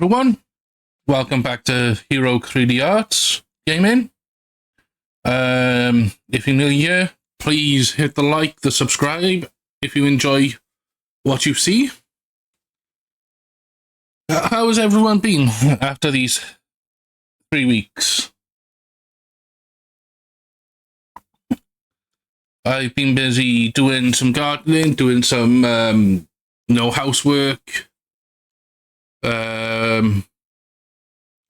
everyone. Welcome back to Hero 3D Arts Gaming. If you're new here, please hit the like, the subscribe if you enjoy what you see. How has everyone been after these 3 weeks? I've been busy doing some gardening, doing some housework.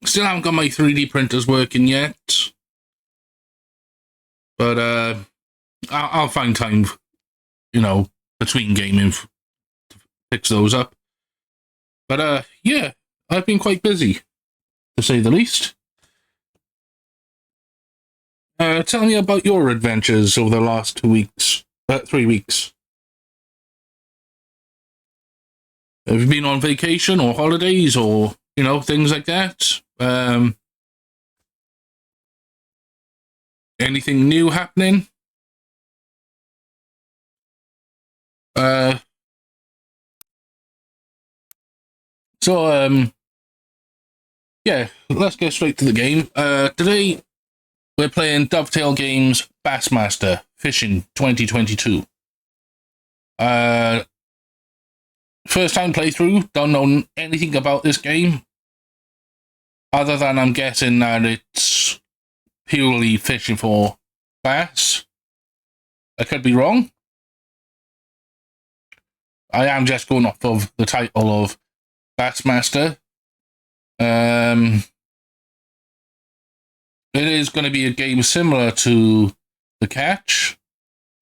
Still haven't got my 3D printers working yet, but I'll find time, between gaming to fix those up. But yeah, I've been quite busy, to say the least. Tell me about your adventures over the last 3 weeks. Have you been on vacation or holidays or, things like that? Anything new happening? Yeah, let's get straight to the game. Today, we're playing Dovetail Games Bassmaster Fishing 2022. First time playthrough, don't know anything about this game, other than I'm guessing that it's purely fishing for bass. I could be wrong. I am just going off of the title of Bassmaster. It is going to be a game similar to The Catch,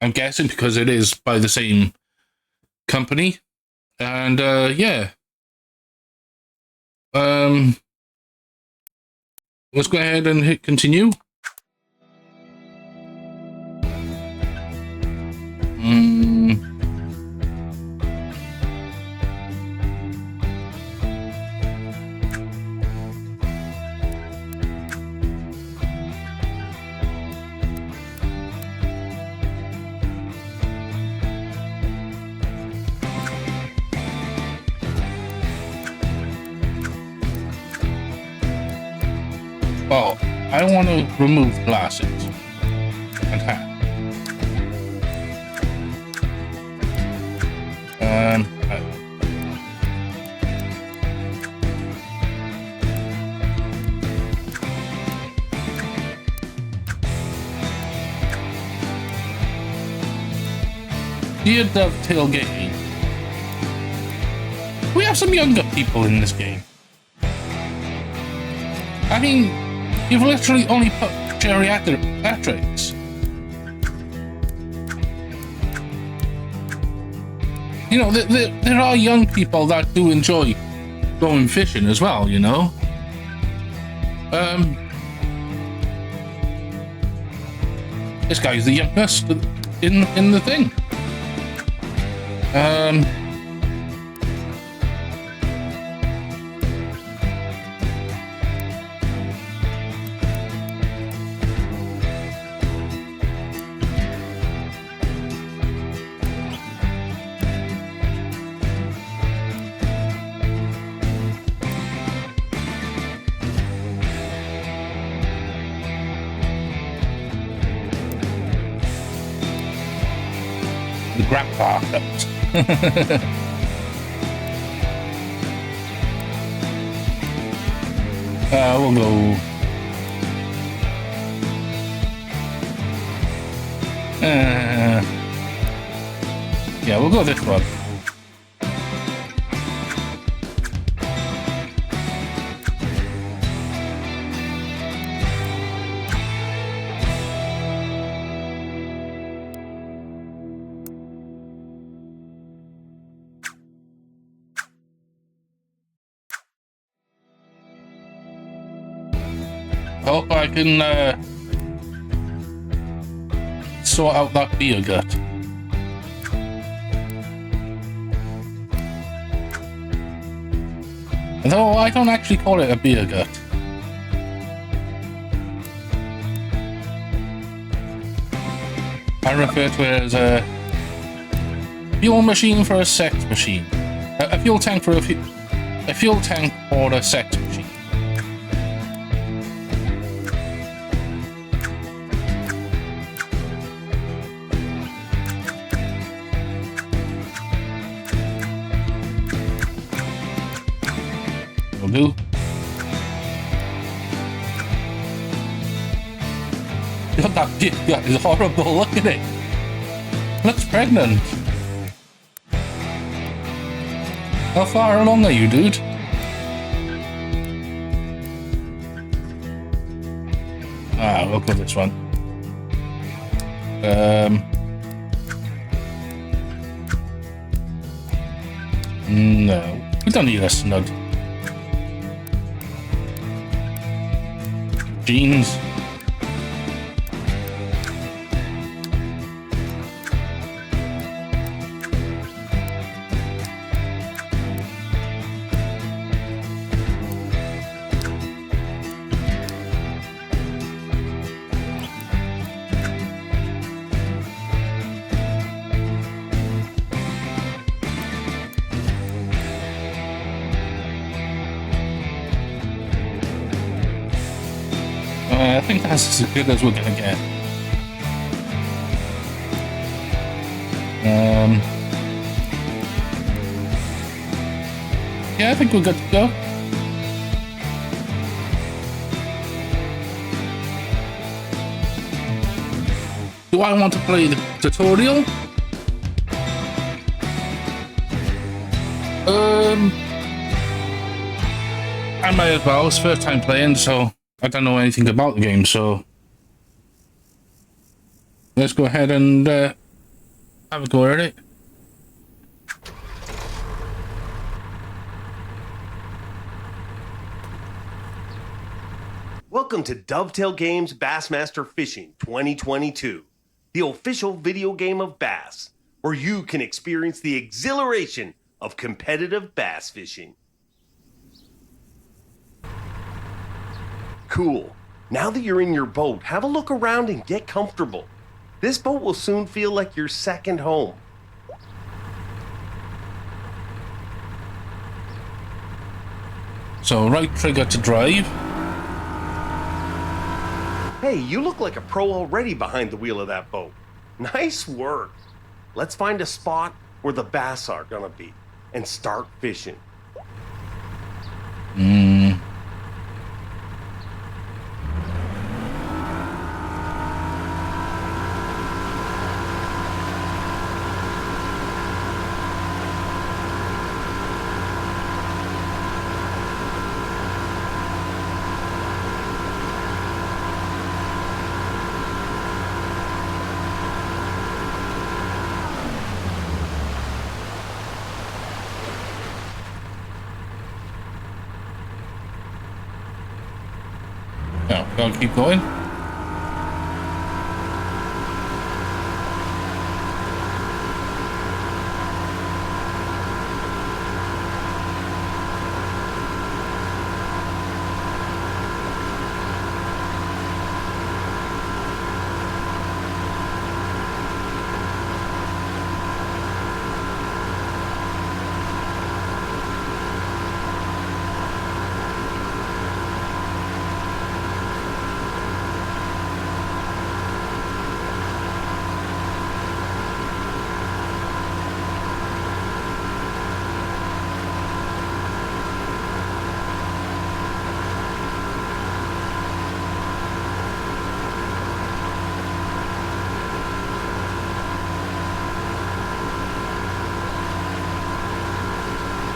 I'm guessing, because it is by the same company. And yeah. Let's go ahead and hit continue. Well, I want to remove glasses and hat. Dear Dovetail Gaming, we have some younger people in this game. I mean, you've literally only put geriatrics. There are young people that do enjoy going fishing as well, This guy's the youngest in the thing. The grandpa comes. We'll go. Yeah, we'll go this one. Hope I can sort out that beer gut. Though I don't actually call it a beer gut. I refer to it as a fuel machine for a sex machine. A fuel tank for a a fuel tank or a sex machine. Will do. Look, that is horrible. Look at it. Looks pregnant. How far along are you, dude? Ah, we'll go this one. No, we don't need a snud. Jeans. I think that's as good as we're gonna get. Yeah, I think we're good to go. Do I want to play the tutorial? I might as well. It's first time playing, so I don't know anything about the game, so let's go ahead and have a go at it. Welcome to Dovetail Games Bassmaster Fishing 2022, the official video game of bass, where you can experience the exhilaration of competitive bass fishing. Cool. Now that you're in your boat, have a look around and get comfortable. This boat will soon feel like your second home. So right trigger to drive. Hey, you look like a pro already behind the wheel of that boat. Nice work. Let's find a spot where the bass are gonna be and start fishing. No, gotta keep going.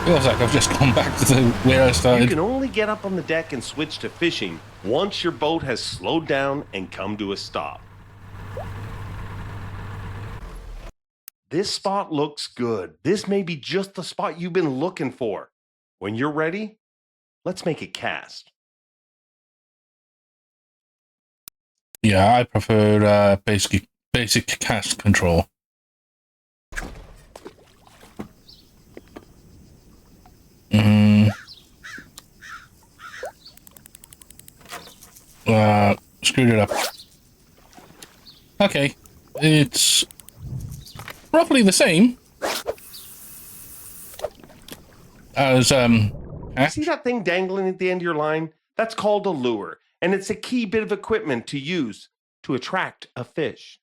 Feels like I've just gone back to where I started. You can only get up on the deck and switch to fishing once your boat has slowed down and come to a stop. This spot looks good. This may be just the spot you've been looking for. When you're ready, let's make it cast. Yeah, I prefer basic cast control. Screwed it up. Okay, it's roughly the same as catch. See that thing dangling at the end of your line? That's called a lure, and it's a key bit of equipment to use to attract a fish.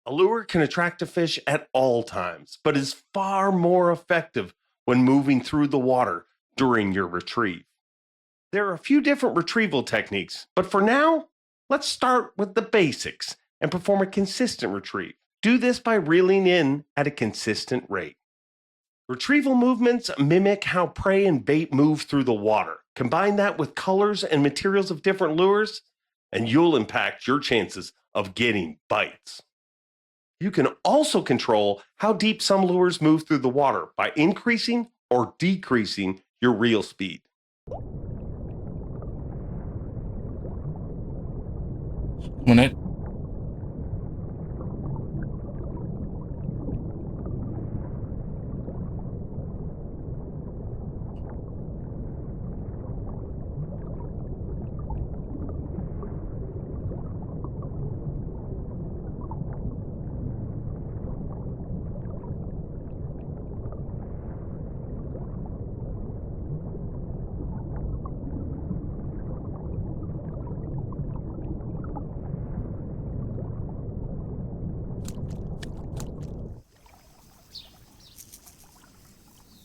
A lure can attract a fish at all times, but is far more effective when moving through the water during your retrieve. There are a few different retrieval techniques, but for now, let's start with the basics and perform a consistent retrieve. Do this by reeling in at a consistent rate. Retrieval movements mimic how prey and bait move through the water. Combine that with colors and materials of different lures, and you'll impact your chances of getting bites. You can also control how deep some lures move through the water by increasing or decreasing your reel speed. When it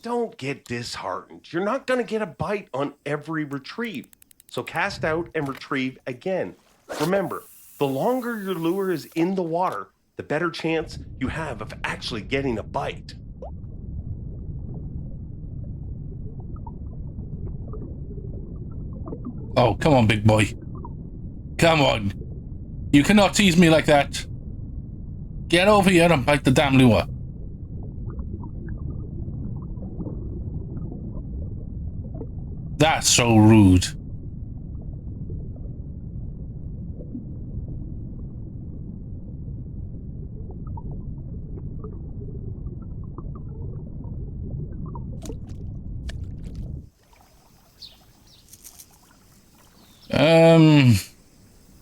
Don't get disheartened. You're not going to get a bite on every retrieve. So cast out and retrieve again. Remember, the longer your lure is in the water, the better chance you have of actually getting a bite. Oh, come on, big boy. Come on. You cannot tease me like that. Get over here and bite the damn lure. That's so rude.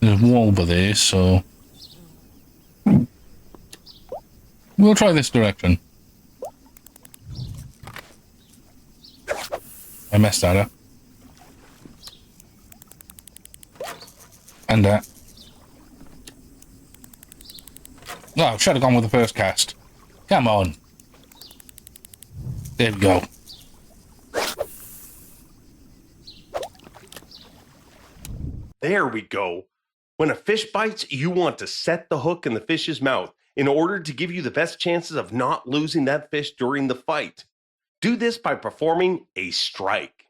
There's a wall over there, so we'll try this direction. I messed that up. And that. No, I should have gone with the first cast. Come on. There we go. There we go. When a fish bites, you want to set the hook in the fish's mouth in order to give you the best chances of not losing that fish during the fight. Do this by performing a strike.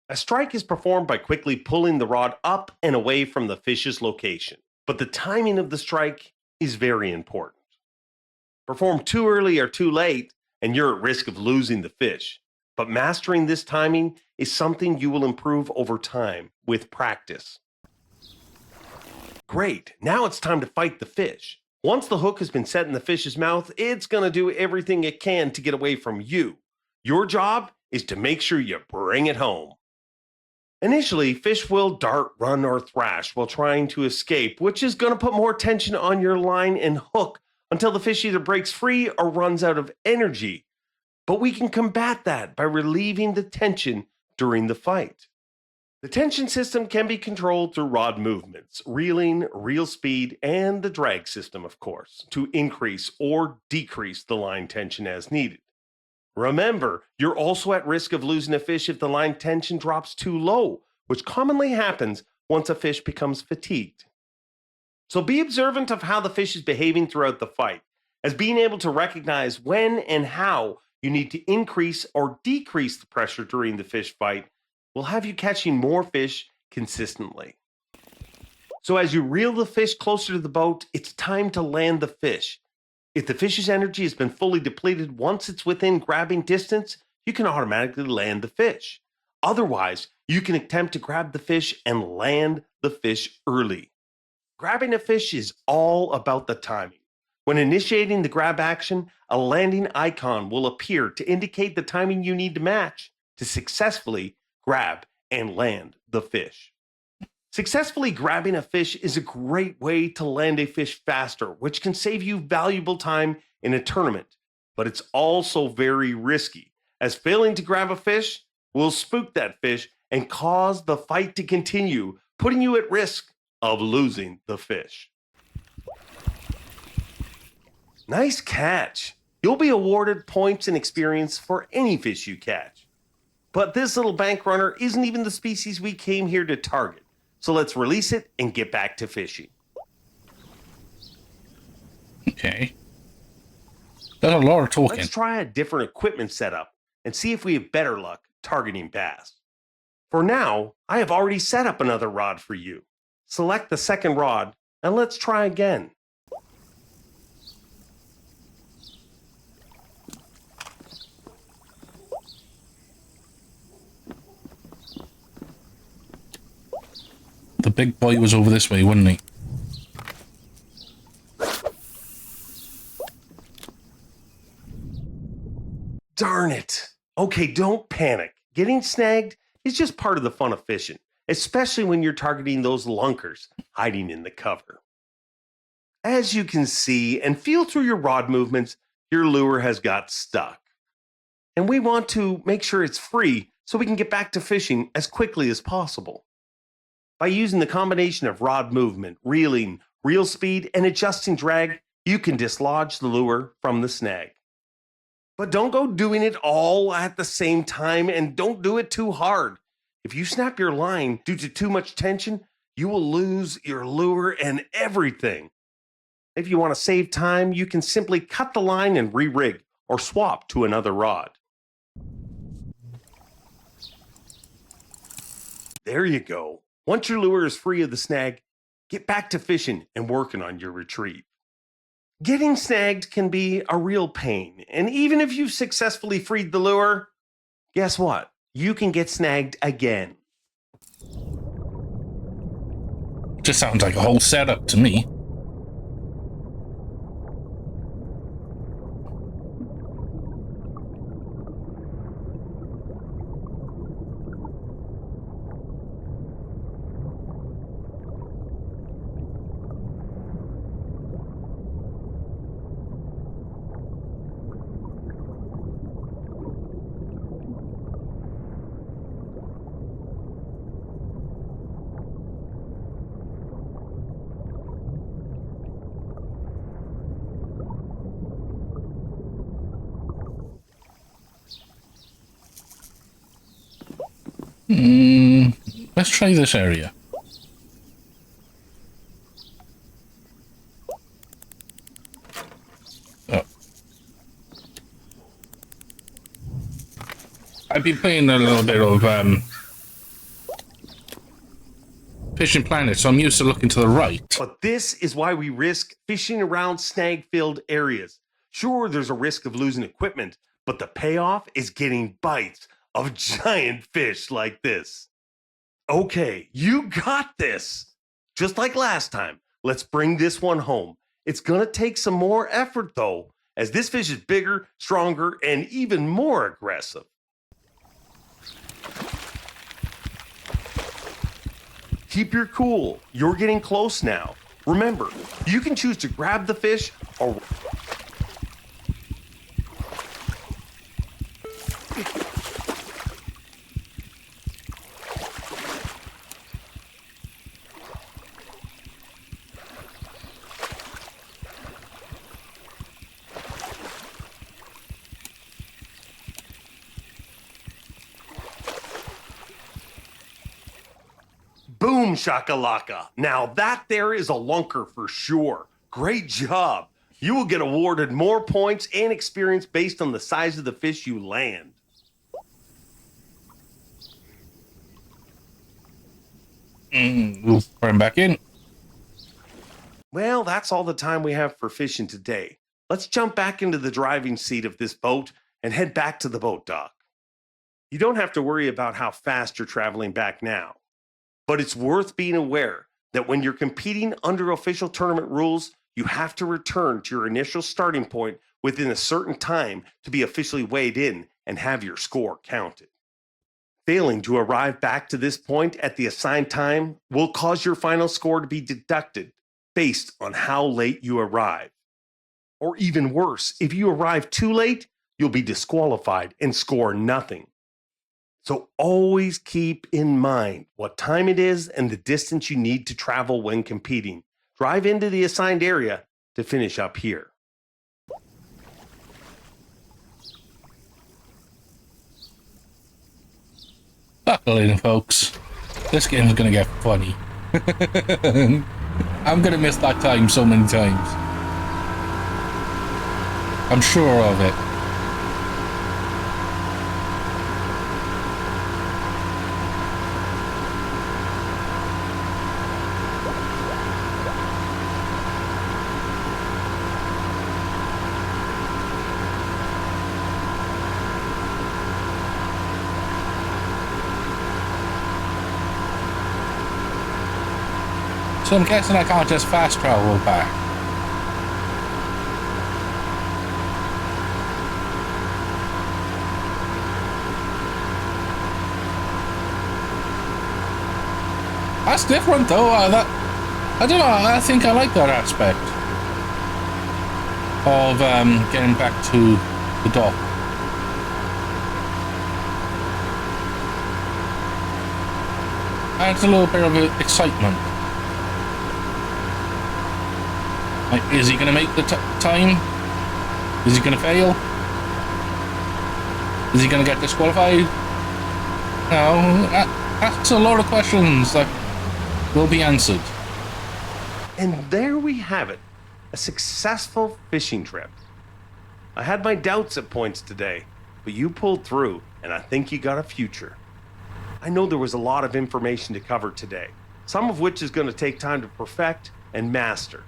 A strike is performed by quickly pulling the rod up and away from the fish's location, but the timing of the strike is very important. Perform too early or too late, and you're at risk of losing the fish. But mastering this timing is something you will improve over time with practice. Great, now it's time to fight the fish. Once the hook has been set in the fish's mouth, it's going to do everything it can to get away from you. Your job is to make sure you bring it home. Initially, fish will dart, run, or thrash while trying to escape, which is going to put more tension on your line and hook until the fish either breaks free or runs out of energy. But we can combat that by relieving the tension during the fight. The tension system can be controlled through rod movements, reeling, reel speed, and the drag system, of course, to increase or decrease the line tension as needed. Remember, you're also at risk of losing a fish if the line tension drops too low, which commonly happens once a fish becomes fatigued. So be observant of how the fish is behaving throughout the fight, as being able to recognize when and how you need to increase or decrease the pressure during the fish fight will have you catching more fish consistently. So as you reel the fish closer to the boat, it's time to land the fish. If the fish's energy has been fully depleted once it's within grabbing distance, you can automatically land the fish. Otherwise, you can attempt to grab the fish and land the fish early. Grabbing a fish is all about the timing. When initiating the grab action, a landing icon will appear to indicate the timing you need to match to successfully grab and land the fish. Successfully grabbing a fish is a great way to land a fish faster, which can save you valuable time in a tournament. But it's also very risky, as failing to grab a fish will spook that fish and cause the fight to continue, putting you at risk of losing the fish. Nice catch. You'll be awarded points and experience for any fish you catch. But this little bank runner isn't even the species we came here to target. So let's release it and get back to fishing. Okay. There's a lot of talking. Let's try a different equipment setup and see if we have better luck targeting bass. For now, I have already set up another rod for you. Select the second rod and let's try again. The big boy was over this way, wasn't he? Darn it. Okay, don't panic. Getting snagged is just part of the fun of fishing, especially when you're targeting those lunkers hiding in the cover. As you can see and feel through your rod movements, your lure has got stuck. And we want to make sure it's free so we can get back to fishing as quickly as possible. By using the combination of rod movement, reeling, reel speed, and adjusting drag, you can dislodge the lure from the snag. But don't go doing it all at the same time and don't do it too hard. If you snap your line due to too much tension, you will lose your lure and everything. If you want to save time, you can simply cut the line and re-rig or swap to another rod. There you go. Once your lure is free of the snag, get back to fishing and working on your retrieve. Getting snagged can be a real pain, and even if you've successfully freed the lure, guess what? You can get snagged again. Just sounds like a whole setup to me. Let's try this area. Oh. I've been playing a little bit of Fishing Planet, so I'm used to looking to the right. But this is why we risk fishing around snag-filled areas. Sure, there's a risk of losing equipment, but the payoff is getting bites of giant fish like this. Okay, you got this. Just like last time, let's bring this one home. It's gonna take some more effort though, as this fish is bigger, stronger, and even more aggressive. Keep your cool. You're getting close now. Remember, you can choose to grab the fish or... Boom shakalaka. Now that there is a lunker for sure. Great job. You will get awarded more points and experience based on the size of the fish you land. We'll throw him back in. Well, that's all the time we have for fishing today. Let's jump back into the driving seat of this boat and head back to the boat dock. You don't have to worry about how fast you're traveling back now. But it's worth being aware that when you're competing under official tournament rules, you have to return to your initial starting point within a certain time to be officially weighed in and have your score counted. Failing to arrive back to this point at the assigned time will cause your final score to be deducted based on how late you arrive. Or even worse, if you arrive too late, you'll be disqualified and score nothing. So always keep in mind what time it is and the distance you need to travel when competing. Drive into the assigned area to finish up here. Buckle in, folks. This game's gonna get funny. I'm gonna miss that time so many times. I'm sure of it. So I'm guessing I can't just fast travel back. That's different though. I don't know. I think I like that aspect of getting back to the dock. Adds a little bit of excitement. Like, is he going to make the time? Is he going to fail? Is he going to get disqualified? No, that's a lot of questions that will be answered. And there we have it, a successful fishing trip. I had my doubts at points today, but you pulled through, and I think you got a future. I know there was a lot of information to cover today, some of which is going to take time to perfect and master.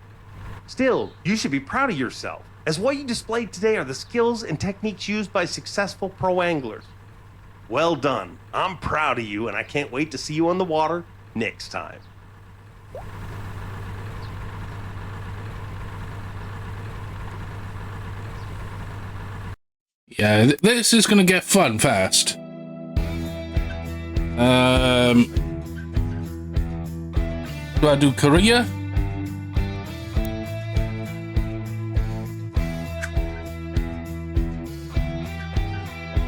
Still, you should be proud of yourself, as what you displayed today are the skills and techniques used by successful pro anglers. Well done. I'm proud of you, and I can't wait to see you on the water next time. Yeah, this is going to get fun fast. Do I do Korea?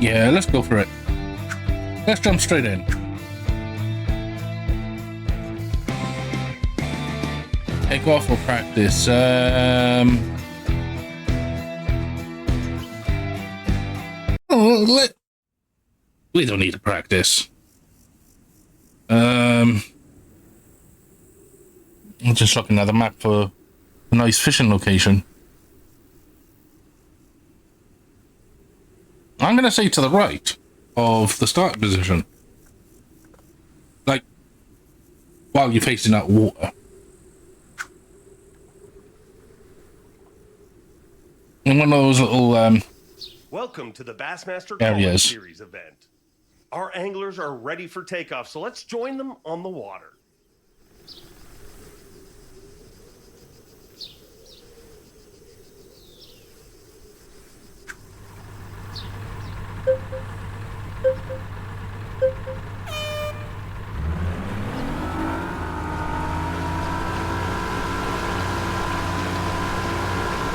Yeah, let's go for it. Let's jump straight in. Take off or practice. We don't need to practice. I'm just looking at the map for a nice fishing location. I'm going to say to the right of the start position. Like, while you're facing that water. In one of those little Welcome to the Bassmaster areas. Series event. Our anglers are ready for takeoff, so let's join them on the water.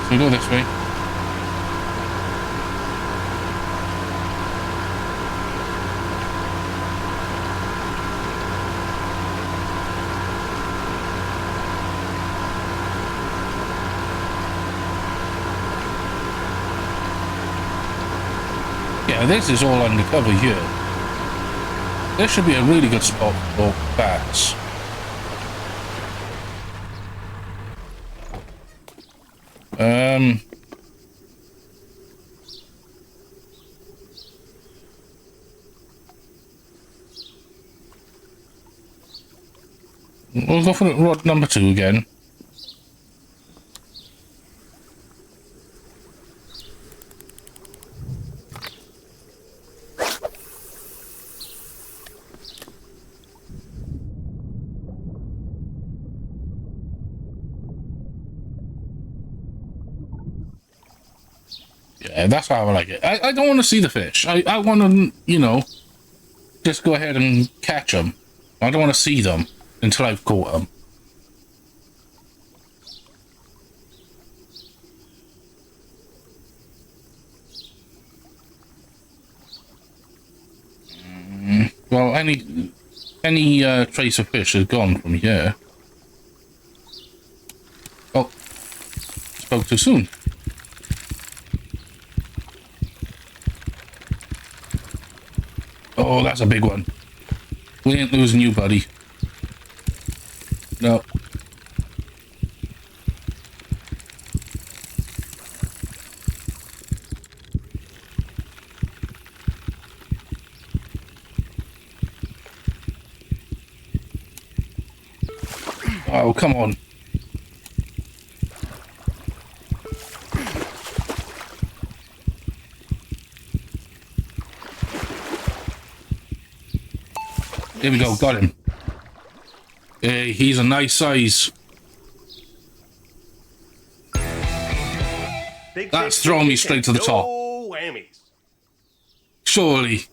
So we go this way. Yeah, this is all undercover here. This should be a really good spot for bass. We'll go for rod number 2 again. Yeah, that's how I like it. I don't want to see the fish. I want to, you know, just go ahead and catch them. I don't want to see them until I've caught them. Well, any trace of fish is gone from here. Oh, spoke too soon. Oh, that's a big one. We ain't losing you, buddy. No. Oh, come on. Here we go, got him. Hey, he's a nice size. That's throwing me straight to the top. No whammies. Surely.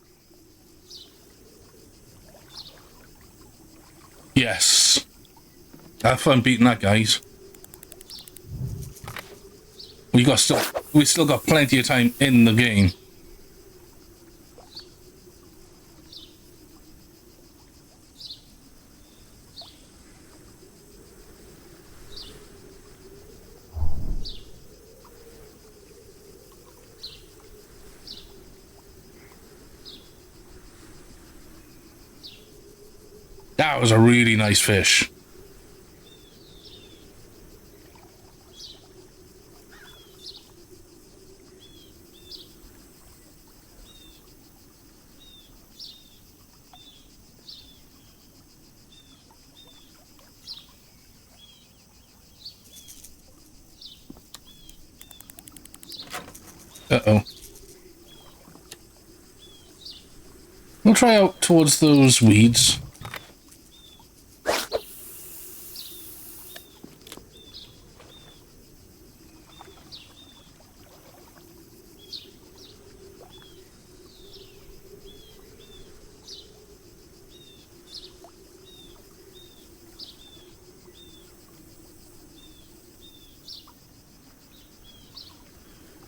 Yes. Have fun beating that, guys. We still got plenty of time in the game. That was a really nice fish. Uh-oh. We'll try out towards those weeds.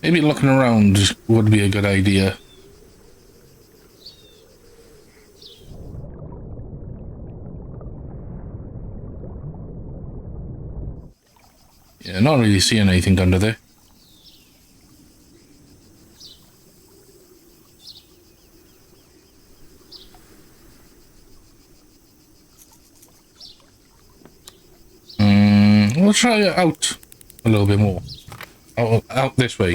Maybe looking around would be a good idea. Yeah, not really seeing anything under there. We'll try it out a little bit more. Out this way.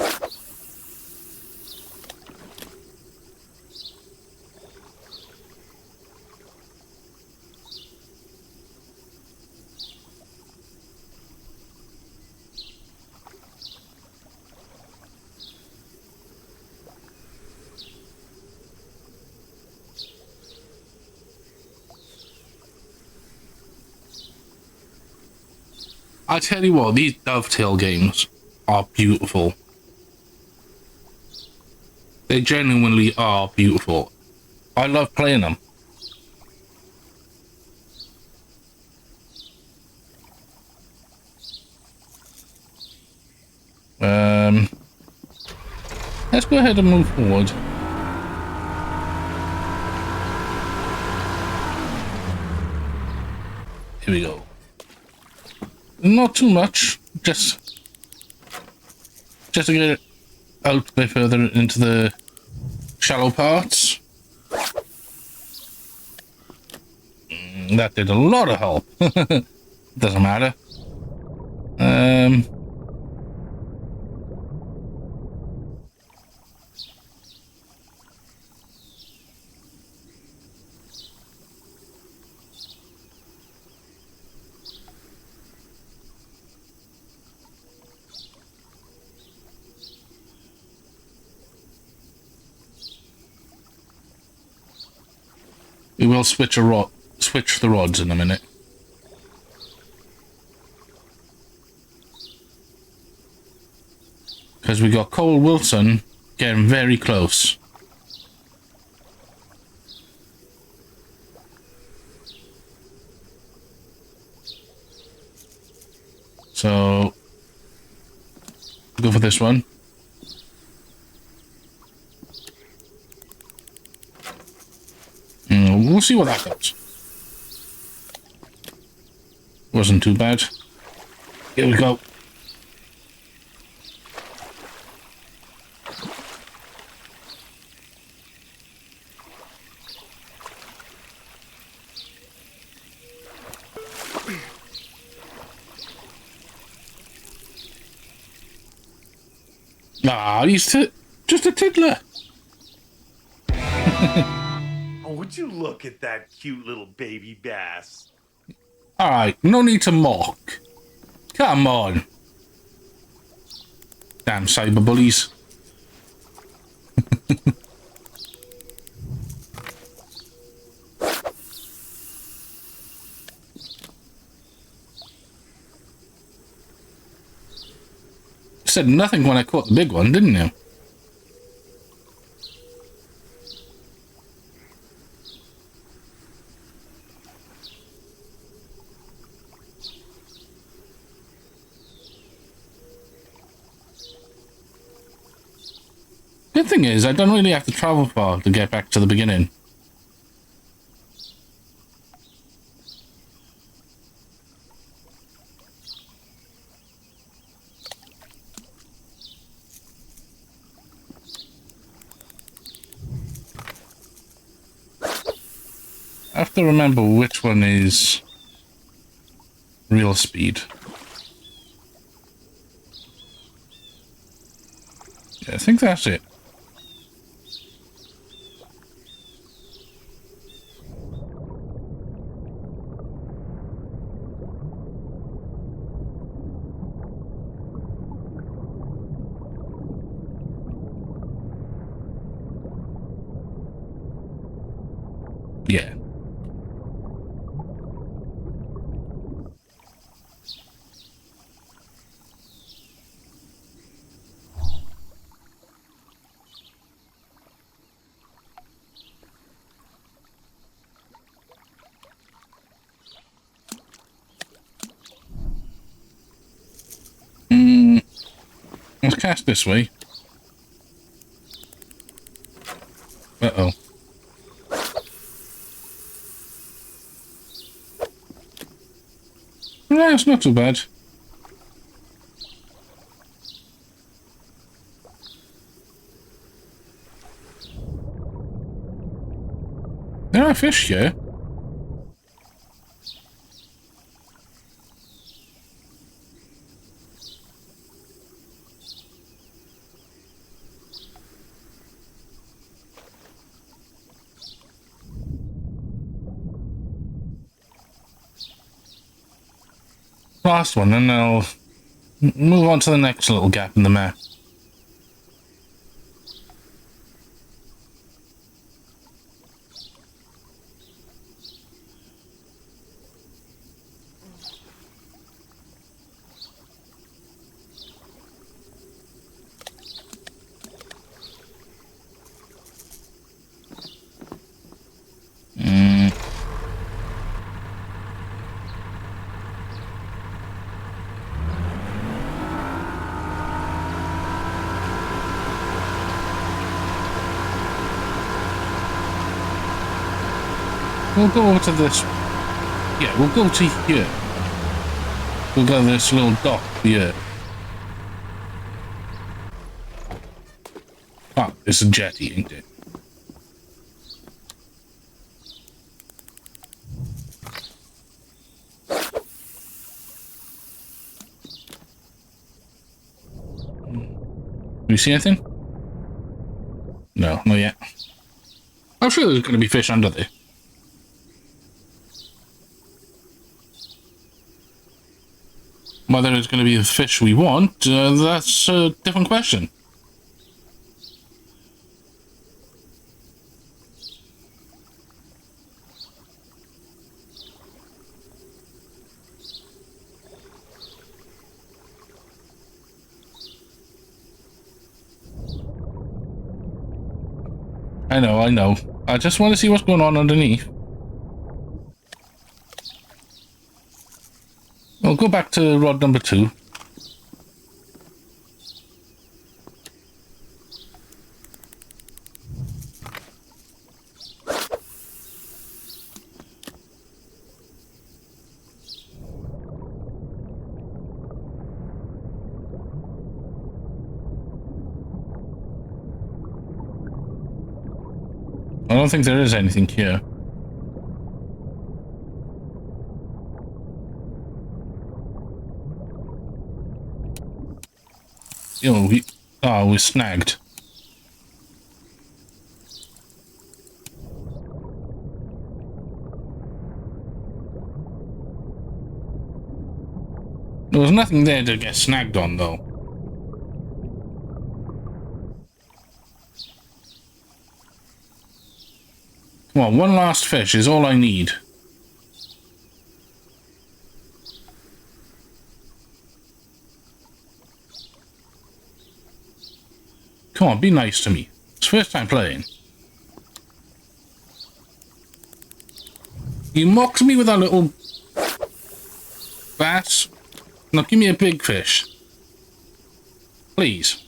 I tell you what, these dovetail games are beautiful. They genuinely are beautiful. I love playing them. Let's go ahead and move forward. Here we go. Not too much, just to get it out a bit further into the shallow parts. That did a lot of help. Doesn't matter. We will switch the rods in a minute. Because we got Cole Wilson getting very close. So, go for this one. we'll see what that goes. Wasn't too bad. Here we go. Ah, he's just a tiddler. Oh, would you look at that cute little baby bass? Alright, no need to mock. Come on. Damn cyber bullies. Said nothing when I caught the big one, didn't you? Good thing is, I don't really have to travel far to get back to the beginning. I have to remember which one is real speed. Yeah, I think that's it. Yeah. Let's cast this way. Uh-oh. No, it's not too bad. There are fish here. Last one, and I'll move on to the next little gap in the map. We'll go over to this. Yeah, we'll go to here. We'll go to this little dock here. Ah, it's a jetty, ain't it? Do you see anything? No, not yet. I'm sure there's going to be fish under there. Whether it's going to be the fish we want, that's a different question. I know. I just want to see what's going on underneath. We'll go back to rod number 2. I don't think there is anything here. You know, we're snagged. There was nothing there to get snagged on, though. Come on, one last fish is all I need. Come on, be nice to me. It's first time playing. You mocked me with that little bass. Now give me a big fish. Please.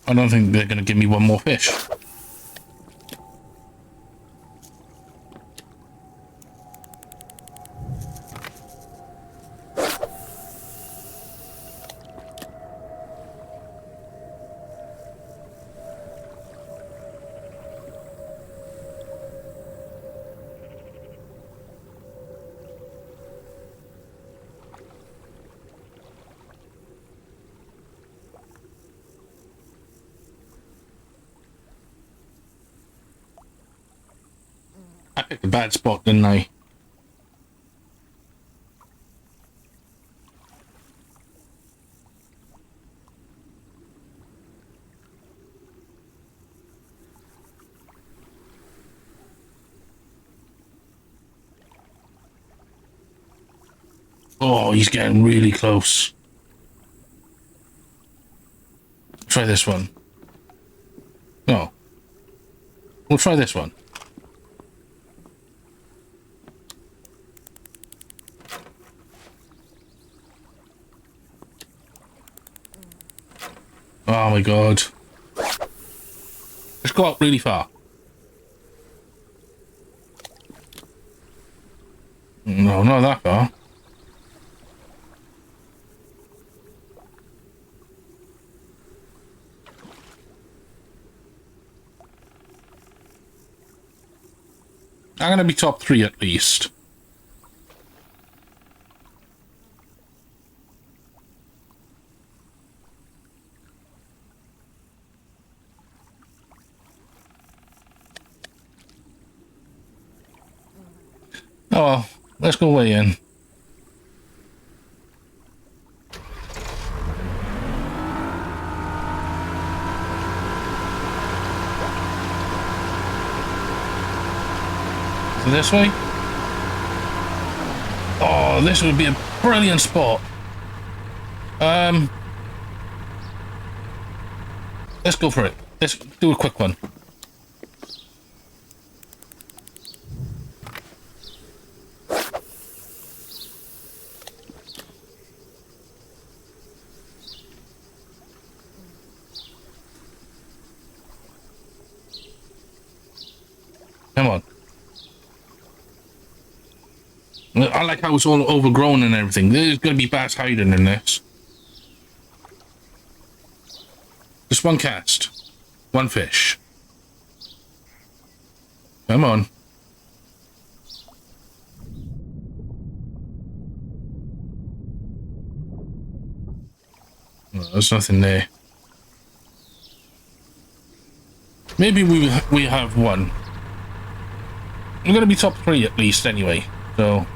I don't think they're going to give me one more fish. I picked a bad spot, didn't I? Oh, he's getting really close. Try this one. No. We'll try this one. Oh my god. Let's go up really far. No, not that far. I'm gonna be top 3 at least. Oh well, let's go way in. This way? Oh, this would be a brilliant spot. Let's go for it. Let's do a quick one. Come on. I like how it's all overgrown and everything. There's going to be bass hiding in this. Just one cast. One fish. Come on. No, there's nothing there. Maybe we have one. I'm gonna be top 3 at least anyway, so.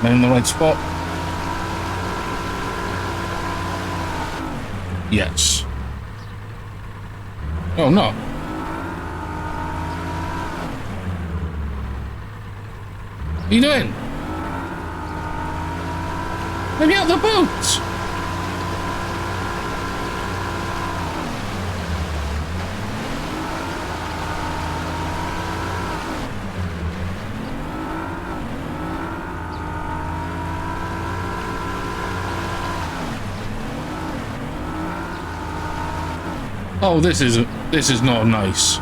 I'm in the right spot. Yes. Oh no. What are you doing? Let me out the boat! Oh, this is not nice.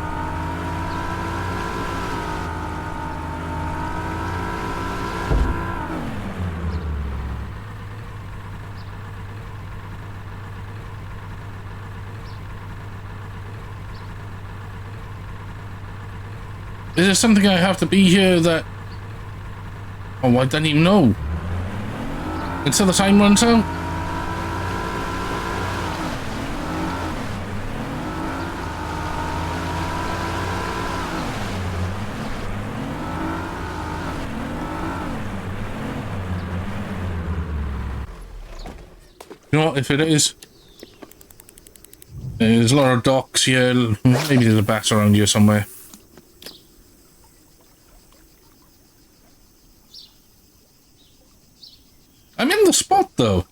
Is there something I have to be here that... Oh, I don't even know. Until the time runs out? You know what, if it is... There's a lot of docks here. Maybe there's a bass around here somewhere. I'm in the spot, though.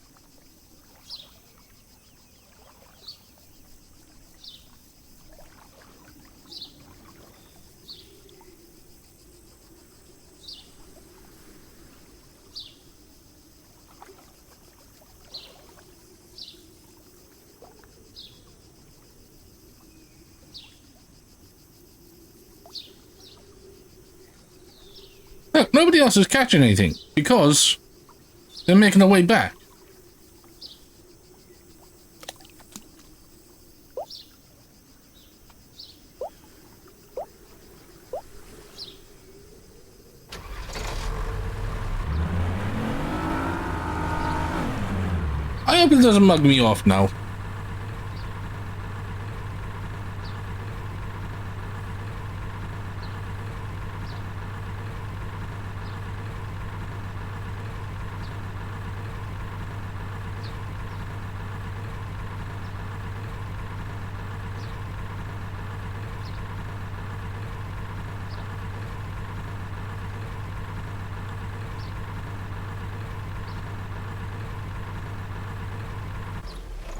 Look, nobody else is catching anything because they're making their way back. I hope it doesn't mug me off now.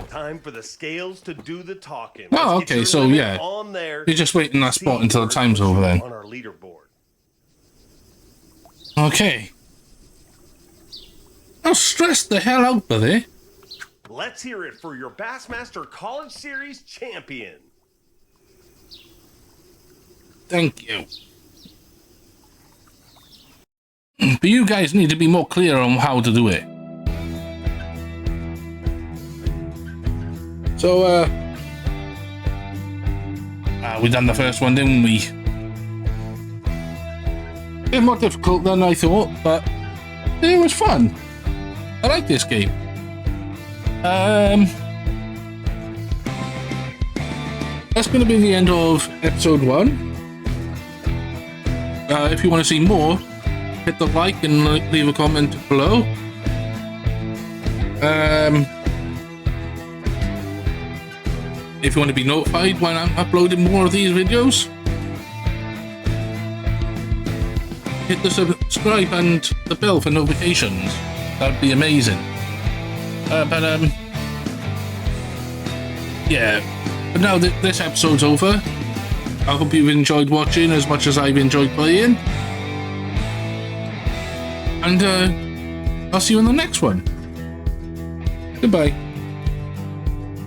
Time for the scales to do the talking. Oh, okay, so yeah. On there. You're just waiting that spot until the time's over then. On our leaderboard. Okay. I'll stress the hell out, buddy. Let's hear it for your Bassmaster College Series champion. Thank you. But you guys need to be more clear on how to do it. So, we done the first one, didn't we? A bit more difficult than I thought, but it was fun. I like this game. That's going to be the end of episode 1. If you want to see more, hit the like and leave a comment below. If you want to be notified when I'm uploading more of these videos, hit the subscribe and the bell for notifications. That'd be amazing. Yeah. But now that this episode's over, I hope you've enjoyed watching as much as I've enjoyed playing. And I'll see you in the next one. Goodbye.